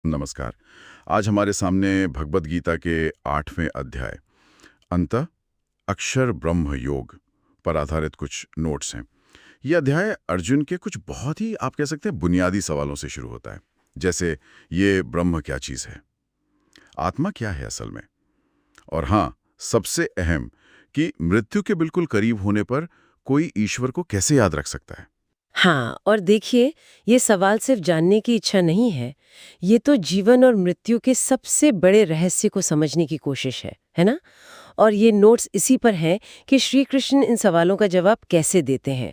नमस्कार। आज हमारे सामने भगवद गीता के 8वें अध्याय अंत अक्षर ब्रह्म योग पर आधारित कुछ नोट्स हैं। यह अध्याय अर्जुन के कुछ बहुत ही आप कह सकते हैं बुनियादी सवालों से शुरू होता है, जैसे ये ब्रह्म क्या चीज़ है, आत्मा क्या है असल में, और हाँ, सबसे अहम कि मृत्यु के बिल्कुल करीब होने पर कोई ईश्वर को कैसे याद रख सकता है। हाँ, और देखिए, ये सवाल सिर्फ जानने की इच्छा नहीं है। ये तो जीवन और मृत्यु के सबसे बड़े रहस्य को समझने की कोशिश है ना? और ये नोट्स इसी पर हैं कि श्री कृष्ण इन सवालों का जवाब कैसे देते हैं,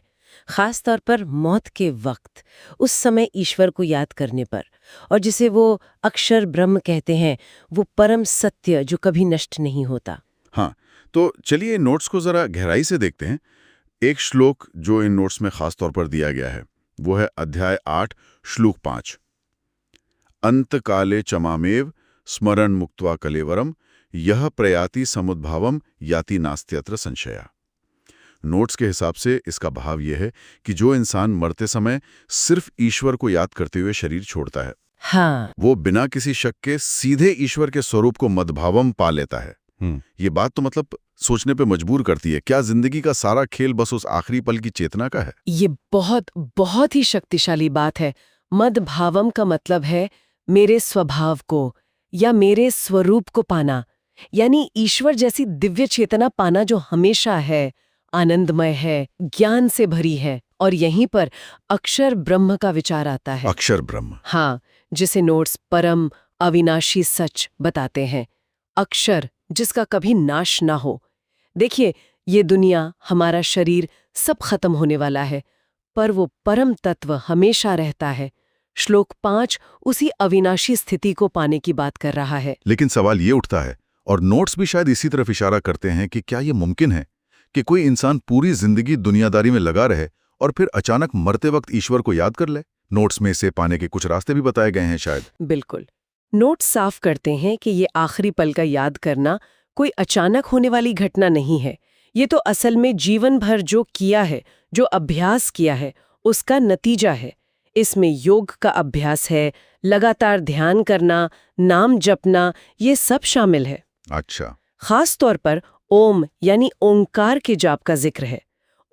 खास तौर पर मौत के वक्त, उस समय ईश्वर को याद करने पर, और जिसे वो अक्षर ब्रह्म कहते हैं, वो परम सत्य जो कभी नष्ट नहीं होता। हाँ, तो चलिए नोट्स को जरा गहराई से देखते हैं। एक श्लोक जो इन नोट्स में खास तौर पर दिया गया है वो है अध्याय 8 श्लोक 5। अंत काले चमामेव स्मरण मुक्त्वा कलेवरम यह प्रयाति समुद्भावम याति नास्त्यत्र संशया। नोट्स के हिसाब से इसका भाव यह है कि जो इंसान मरते समय सिर्फ ईश्वर को याद करते हुए शरीर छोड़ता है, हाँ, वो बिना किसी शक के सीधे ईश्वर के स्वरूप को मद्भावम पा लेता है। ये बात तो मतलब सोचने पे मजबूर करती है। क्या जिंदगी का सारा खेल बस उस आखिरी पल की चेतना का है? ये बहुत बहुत ही शक्तिशाली बात है। मद भावम का मतलब है मेरे स्वभाव को या मेरे स्वरूप को पाना, यानी ईश्वर जैसी दिव्य चेतना पाना जो हमेशा है, आनंदमय है, ज्ञान से भरी है। और यहीं पर अक्षर ब्रह्म का विचार आता है। अक्षर ब्रह्म। हाँ, जिसे नोट्स परम अविनाशी सच बताते हैं। अक्षर जिसका कभी नाश ना हो। देखिए, ये दुनिया, हमारा शरीर, सब खत्म होने वाला है, पर वो परम तत्व हमेशा रहता है। श्लोक 5 उसी अविनाशी स्थिति को पाने की बात कर रहा है। लेकिन सवाल ये उठता है, और नोट्स भी शायद इसी तरफ इशारा करते हैं, कि क्या ये मुमकिन है कि कोई इंसान पूरी जिंदगी दुनियादारी में लगा रहे और फिर अचानक मरते वक्त ईश्वर को याद कर ले? नोट्स में इसे पाने के कुछ रास्ते भी बताए गए हैं शायद। बिल्कुल। नोट्स साफ करते हैं कि ये आखिरी पल का याद करना कोई अचानक होने वाली घटना नहीं है। ये तो असल में जीवन भर जो किया है, जो अभ्यास किया है, उसका नतीजा है। इसमें योग का अभ्यास है, लगातार ध्यान करना, नाम जपना, ये सब शामिल है। अच्छा। खास तौर पर ओम यानी ओंकार के जाप का जिक्र है।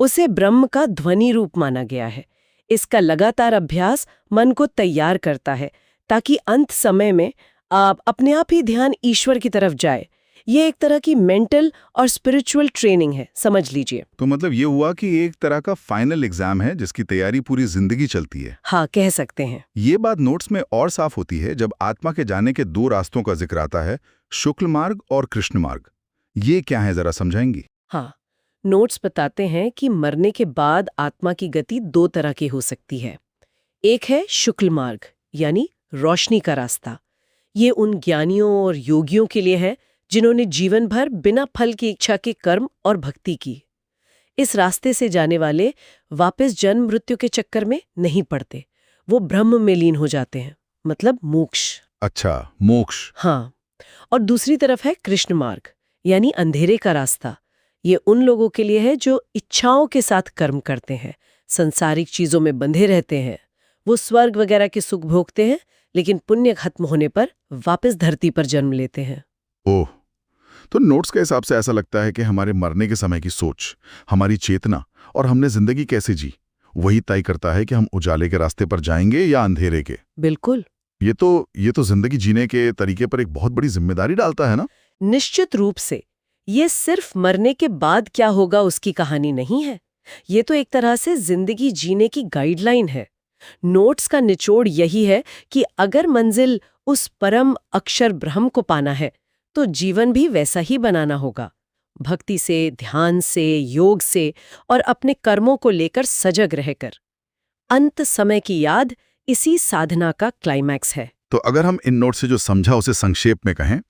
उसे ब्रह्म का ध्वनि रूप माना गया है। इसका लगातार अभ्यास मन को तैयार करता है ताकि अंत समय में आप अपने आप ही ध्यान ईश्वर की तरफ जाए। ये एक तरह की मेंटल और स्पिरिचुअल ट्रेनिंग है, समझ लीजिए। तो मतलब ये हुआ कि एक तरह का फाइनल एग्जाम है जिसकी तैयारी पूरी जिंदगी चलती है। हाँ, कह सकते हैं। ये बात नोट्स में और साफ होती है जब आत्मा के जाने के दो रास्तों का जिक्र आता है, शुक्ल मार्ग और कृष्ण मार्ग। ये क्या है, जरा समझाएंगी? हाँ, नोट्स बताते हैं कि मरने के बाद आत्मा की गति दो तरह की हो सकती है। एक है शुक्ल मार्ग, यानी रोशनी का रास्ता। ये उन ज्ञानियों और योगियों के लिए है जिन्होंने जीवन भर बिना फल की इच्छा के कर्म और भक्ति की। इस रास्ते से जाने वाले वापस जन्म मृत्यु के चक्कर में नहीं पड़ते, वो ब्रह्म में लीन हो जाते हैं, मतलब मोक्ष। अच्छा, मोक्ष। हाँ, और दूसरी तरफ है कृष्ण मार्ग, यानी अंधेरे का रास्ता। ये उन लोगों के लिए है जो इच्छाओं के साथ कर्म करते हैं, संसारिक चीजों में बंधे रहते हैं। वो स्वर्ग वगैरह के सुख भोगते हैं, लेकिन पुण्य खत्म होने पर वापस धरती पर जन्म लेते हैं। ओह, तो नोट्स के हिसाब से ऐसा लगता है कि हमारे मरने के समय की सोच, हमारी चेतना और हमने जिंदगी कैसे जी, वही तय करता है कि हम उजाले के रास्ते पर जाएंगे या अंधेरे के। बिल्कुल। ये तो जिंदगी जीने के तरीके पर एक बहुत बड़ी जिम्मेदारी डालता है ना? निश्चित रूप से। ये सिर्फ मरने के बाद क्या होगा उसकी कहानी नहीं है। ये तो एक तरह से जिंदगी जीने की गाइडलाइन है। नोट्स का निचोड़ यही है कि अगर मंजिल उस परम अक्षर ब्रह्म को पाना है, तो जीवन भी वैसा ही बनाना होगा। भक्ति से, ध्यान से, योग से और अपने कर्मों को लेकर सजग रहकर। अंत समय की याद इसी साधना का क्लाइमैक्स है। तो अगर हम इन नोट से जो समझा उसे संक्षेप में कहें,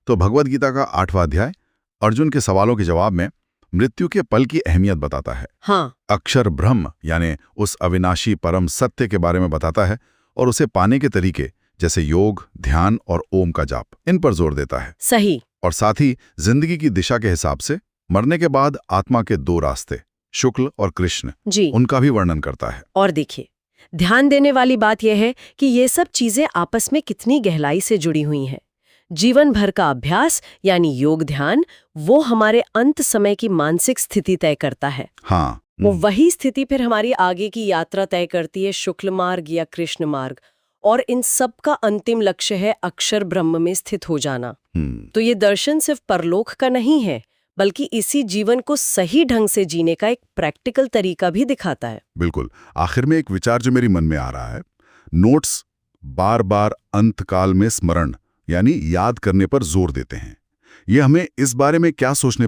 तो भगवद गीता का 8वां अध्याय अर्जुन के सवालों के जवाब में मृत्यु के पल की अहमियत बताता है। हाँ, अक्षर ब्रह्म यानी उस अविनाशी परम सत्य के बारे में बताता है, और उसे पाने के तरीके जैसे योग, ध्यान और ओम का जाप, इन पर जोर देता है। सही। और साथ ही जिंदगी की दिशा के हिसाब से मरने के बाद आत्मा के दो रास्ते, शुक्ल और कृष्ण, जी। उनका भी वर्णन करता है। और देखिए, ध्यान देने वाली बात यह है कि ये सब चीजें आपस में कितनी गहराई से जुड़ी हुई हैं। जीवन भर का अभ्यास यानी योग ध्यान, वो हमारे अंत समय की मानसिक स्थिति तय करता है। हाँ। वो वही स्थिति फिर हमारी आगे की यात्रा तय करती है, शुक्ल मार्ग या कृष्ण मार्ग। और इन सब का अंतिम लक्ष्य है अक्षर ब्रह्म में स्थित हो जाना। तो ये दर्शन सिर्फ परलोक का नहीं है, बल्कि इसी जीवन को सही ढंग से जीने का एक प्रैक्टिकल तरीका भी दिखाता है। बिल्कुल। आखिर में एक विचार जो मेरी मन में आ रहा है, नोट्स बार बार अंतकाल में स्मरण यानी याद करने पर जोर देते हैं। ये हमें इस बारे में क्या सोचने